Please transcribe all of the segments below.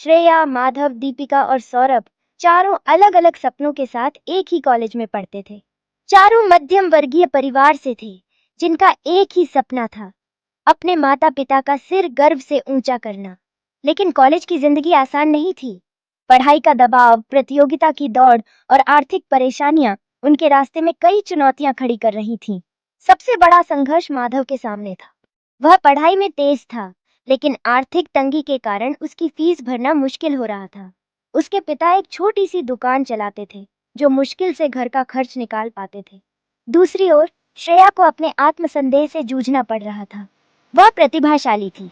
श्रेया, माधव, दीपिका और सौरभ चारों अलग-अलग सपनों के साथ एक ही कॉलेज में पढ़ते थे। चारों मध्यम वर्गीय परिवार से थे, जिनका एक ही सपना था, अपने माता-पिता का सिर गर्व से ऊंचा करना। लेकिन कॉलेज की जिंदगी आसान नहीं थी। पढ़ाई का दबाव, प्रतियोगिता की दौड़ और आर्थिक परेशानियां उनके रास्ते में कई चुनौतियां खड़ी कर रही थीं। सबसे बड़ा संघर्ष माधव के सामने था। वह पढ़ाई में तेज था, लेकिन आर्थिक तंगी के कारण उसकी फीस भरना मुश्किल हो रहा था। उसके पिता एक छोटी सी दुकान चलाते थे, जो मुश्किल से घर का खर्च निकाल पाते थे। दूसरी ओर श्रेया को अपने आत्मसंदेह से जूझना पड़ रहा था। वह प्रतिभाशाली थी,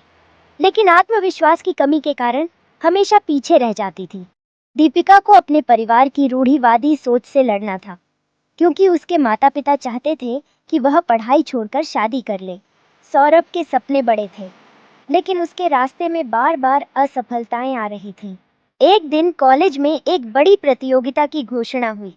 लेकिन आत्मविश्वास की कमी के कारण हमेशा पीछे रह जाती थी। दीपिका को अपने परिवार की रूढ़िवादी सोच से लड़ना था, क्योंकि उसके माता-पिता चाहते थे कि वह पढ़ाई छोड़कर शादी कर ले। सौरभ के सपने बड़े थे, लेकिन उसके रास्ते में बार-बार असफलताएं आ रही थीं। एक दिन कॉलेज में एक बड़ी प्रतियोगिता की घोषणा हुई,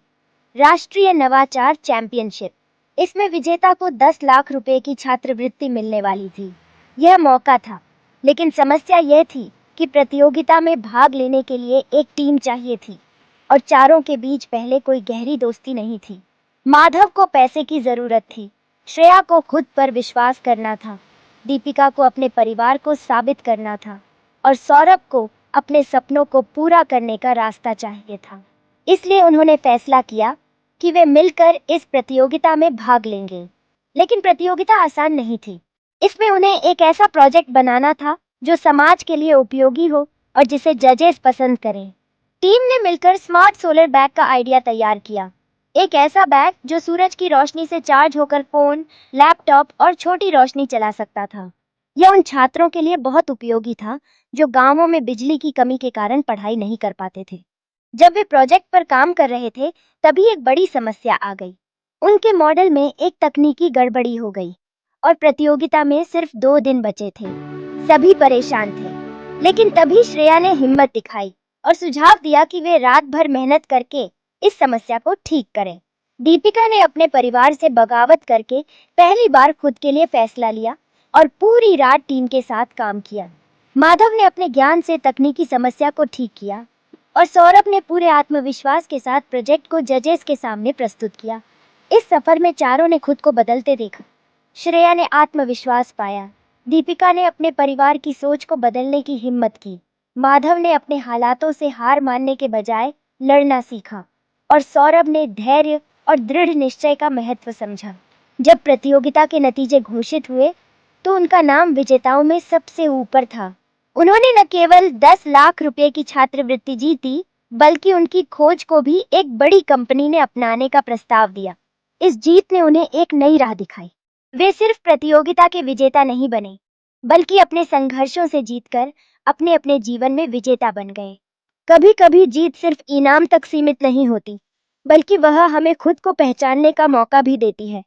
राष्ट्रीय नवाचार चैंपियनशिप। इसमें विजेता को 10 लाख रुपए की छात्रवृत्ति मिलने वाली थी। यह मौका था, लेकिन समस्या यह थी कि प्रतियोगिता में भाग लेने के लिए एक टीम चाहिए थी और चारों के बीच पहले कोई गहरी दोस्ती नहीं थी। माधव को पैसे की जरूरत थी, श्रेया को खुद पर विश्वास करना था, दीपिका को अपने परिवार को साबित करना था और सौरभ को अपने सपनों को पूरा करने का रास्ता चाहिए था। इसलिए उन्होंने फैसला किया कि वे मिलकर इस प्रतियोगिता में भाग लेंगे। लेकिन प्रतियोगिता आसान नहीं थी। इसमें उन्हें एक ऐसा प्रोजेक्ट बनाना था जो समाज के लिए उपयोगी हो और जिसे जजेस पसंद करें। टीम ने मिलकर स्मार्ट सोलर बैग का आइडिया तैयार किया। एक ऐसा बैग जो सूरज की रोशनी से चार्ज होकर फोन, लैपटॉप और छोटी रोशनी चला सकता था। यह उन छात्रों के लिए बहुत उपयोगी था जो गांवों में बिजली की कमी के कारण पढ़ाई नहीं कर पाते थे। जब वे प्रोजेक्ट पर काम कर रहे थे, तभी एक बड़ी समस्या आ गई। उनके मॉडल में एक तकनीकी गड़बड़ी हो गई और प्रतियोगिता में सिर्फ 2 दिन बचे थे। सभी परेशान थे, लेकिन तभी श्रेया ने हिम्मत दिखाई और सुझाव दिया कि वे रात भर मेहनत करके इस समस्या को ठीक करें। दीपिका ने अपने परिवार से बगावत करके पहली बार खुद के लिए फैसला लिया और पूरी रात टीम के साथ काम किया। माधव ने अपने ज्ञान से तकनीकी समस्या को ठीक किया और सौरभ ने पूरे आत्मविश्वास के साथ प्रोजेक्ट को जजेस के सामने प्रस्तुत किया। इस सफर में चारों ने खुद को बदलते देखा। श्रेया ने आत्मविश्वास पाया, दीपिका ने अपने परिवार की सोच को बदलने की हिम्मत की, माधव ने अपने हालातों से हार मानने के बजाय लड़ना सीखा और सौरभ ने धैर्य और दृढ़ निश्चय का महत्व समझा। जब प्रतियोगिता के नतीजे घोषित हुए, तो उनका नाम विजेताओं में सबसे ऊपर था। उन्होंने न केवल 10 लाख रुपए की छात्रवृत्ति जीती, बल्कि उनकी खोज को भी एक बड़ी कंपनी ने अपनाने का प्रस्ताव दिया। इस जीत ने उन्हें एक नई राह दिखाई। वे सिर्फ प्रतियोगिता के विजेता नहीं बने, बल्कि अपने संघर्षों से जीतकर अपने अपने जीवन में विजेता बन गए। कभी-कभी जीत सिर्फ इनाम तक सीमित नहीं होती, बल्कि वह हमें खुद को पहचानने का मौका भी देती है।